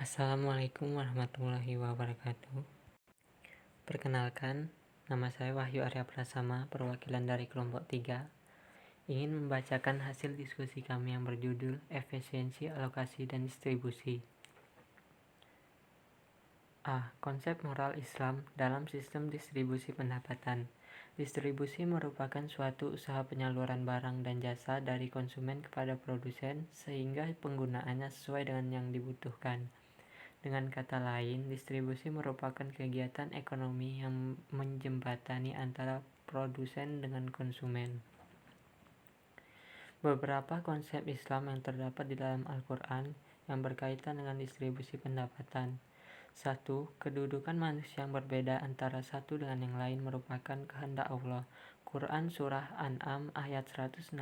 Assalamualaikum warahmatullahi wabarakatuh. Perkenalkan, nama saya Wahyu Arya Prasama, perwakilan dari kelompok 3. Ingin membacakan hasil diskusi kami yang berjudul Efisiensi Alokasi dan Distribusi. A. Konsep moral Islam dalam sistem distribusi pendapatan. Distribusi merupakan suatu usaha penyaluran barang dan jasa dari konsumen kepada produsen sehingga penggunaannya sesuai dengan yang dibutuhkan. Dengan kata lain, distribusi merupakan kegiatan ekonomi yang menjembatani antara produsen dengan konsumen. Beberapa konsep Islam yang terdapat di dalam Al-Quran yang berkaitan dengan distribusi pendapatan. 1. Kedudukan manusia yang berbeda antara satu dengan yang lain merupakan kehendak Allah. Quran Surah An'am ayat 165.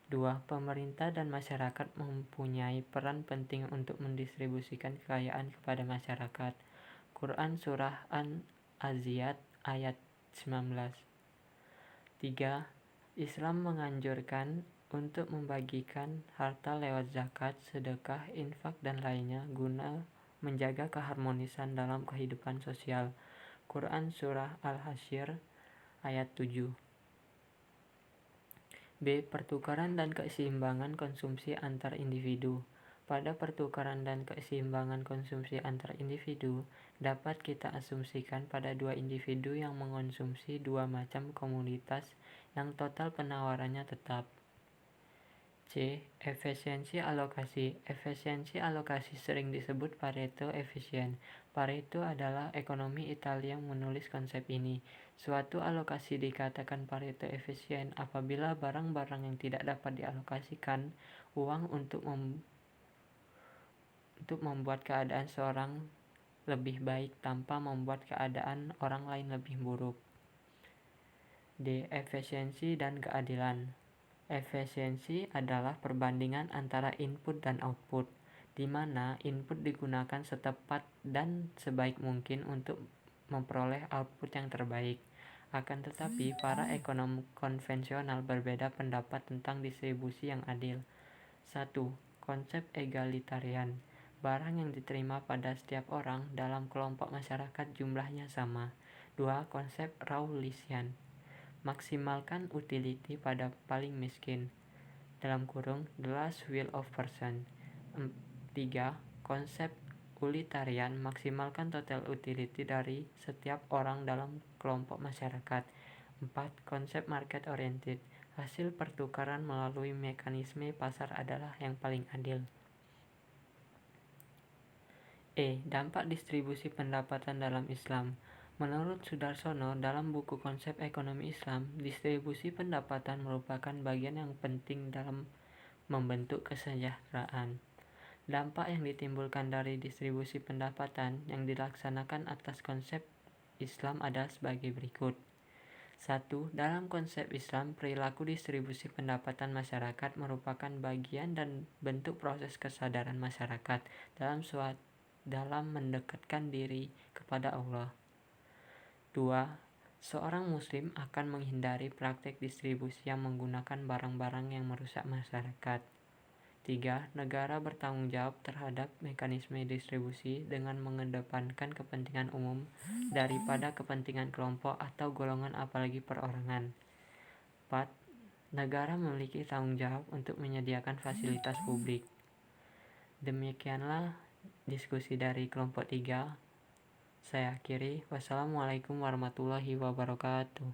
2. Pemerintah dan masyarakat mempunyai peran penting untuk mendistribusikan kekayaan kepada masyarakat. Quran Surah An-Aziyat ayat 19. 3. Islam menganjurkan untuk membagikan harta lewat zakat, sedekah, infak, dan lainnya guna menjaga keharmonisan dalam kehidupan sosial. Quran Surah Al-Hasyr ayat 7. B. Pertukaran dan keseimbangan konsumsi antar individu. Pada pertukaran dan keseimbangan konsumsi antar individu, dapat kita asumsikan pada dua individu yang mengonsumsi dua macam komoditas yang total penawarannya tetap. C. Efisiensi alokasi. Efisiensi alokasi sering disebut Pareto efisien. Pareto adalah ekonomi Italia yang menulis konsep ini. Suatu alokasi dikatakan Pareto efisien apabila barang-barang yang tidak dapat dialokasikan uang untuk membuat keadaan seorang lebih baik tanpa membuat keadaan orang lain lebih buruk. D. Efisiensi dan keadilan. Efisiensi adalah perbandingan antara input dan output, di mana input digunakan setepat dan sebaik mungkin untuk memperoleh output yang terbaik. Akan tetapi, para ekonom konvensional berbeda pendapat tentang distribusi yang adil. 1. Konsep egalitarian. Barang yang diterima pada setiap orang dalam kelompok masyarakat jumlahnya sama. 2. Konsep Rawlsian. Maksimalkan utility pada paling miskin. (The last will of person). 3. Konsep utilitarian. Maksimalkan total utility dari setiap orang dalam kelompok masyarakat. 4. Konsep market oriented. Hasil pertukaran melalui mekanisme pasar adalah yang paling adil. E. Dampak distribusi pendapatan dalam Islam. Menurut Sudarsono, dalam buku Konsep Ekonomi Islam, distribusi pendapatan merupakan bagian yang penting dalam membentuk kesejahteraan. Dampak yang ditimbulkan dari distribusi pendapatan yang dilaksanakan atas konsep Islam adalah sebagai berikut. 1. Dalam konsep Islam, perilaku distribusi pendapatan masyarakat merupakan bagian dan bentuk proses kesadaran masyarakat dalam mendekatkan diri kepada Allah. 2. Seorang muslim akan menghindari praktek distribusi yang menggunakan barang-barang yang merusak masyarakat. 3. Negara bertanggung jawab terhadap mekanisme distribusi dengan mengedepankan kepentingan umum daripada kepentingan kelompok atau golongan apalagi perorangan. 4. Negara memiliki tanggung jawab untuk menyediakan fasilitas publik. Demikianlah diskusi dari kelompok 3. Saya akhiri. Wassalamualaikum warahmatullahi wabarakatuh.